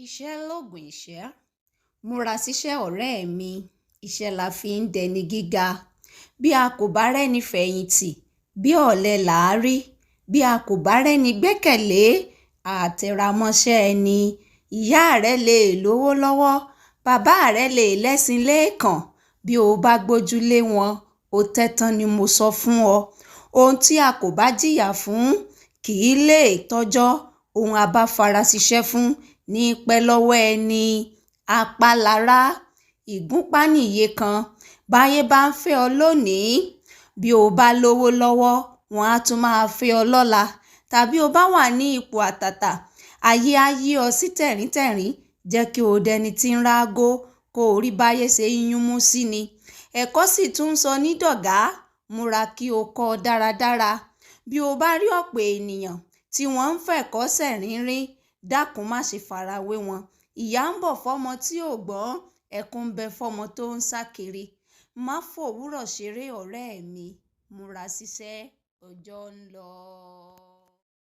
Iṣẹ́ lòògùn ìṣẹ́. Múra síṣẹ́ ọ̀rẹ́ mi. Iṣẹ́ la fi ń dẹni gíga. Bí a kò bá rẹ́ni fẹ̀yìntì, bí ọ̀lẹ là á rí. Bí a kò bá rẹ́ni gbẹ́kẹ̀lé, àtẹramọ́ṣẹ́ ẹni. Ìyá rẹ lè lówó lọ́wọ́, bàbá rẹ lè lẹ́sìn lẹ́ẹ̀kan. Bí o bá gbójúlé wọn, ó tẹ́tán ni mo sọ fún ọ. Ohun tí a kò bá jìyà fún kì í lè tọ́jọ́. Ohun a bá fara ṣiṣẹ́ fún ní pẹ́ lọ́wọ́ ẹni. Apálára, ìgúnpá nìyé kan. Báyé bá ń fẹ́ ọ lónìí, bí o bá lówó lọ́wọ́, wọn á tún máa fẹ́ ọ lọ́la. Tàbí o bá wà ní ipò àtàtà, ayé á yí ọ sí tẹ̀ríntẹ̀rín. Jẹ́ kí o dẹni tí ń rágó, kó o rí báyé ṣe yúnmú sí ni. Ẹ̀kọ́ sì tún ń sọ ní dọ̀gá. Múra kí o kọ́ dáradára. Bí o bá rí ọ̀pọ̀ ènìyàn tí wọ́n ń fẹ̀kọ́ ṣẹ̀rínrín, dákun má ṣe farawé wọn. Ìyà ń bọ̀ fọ́mọ tí ò gbọ́n, ẹkún ń bẹ fọ́mọ tó ń sá kiri. Má fòwúrọ̀ ṣeré ọ̀rẹ́ mi. Múra síṣẹ́, ọjọ́ ń lọ.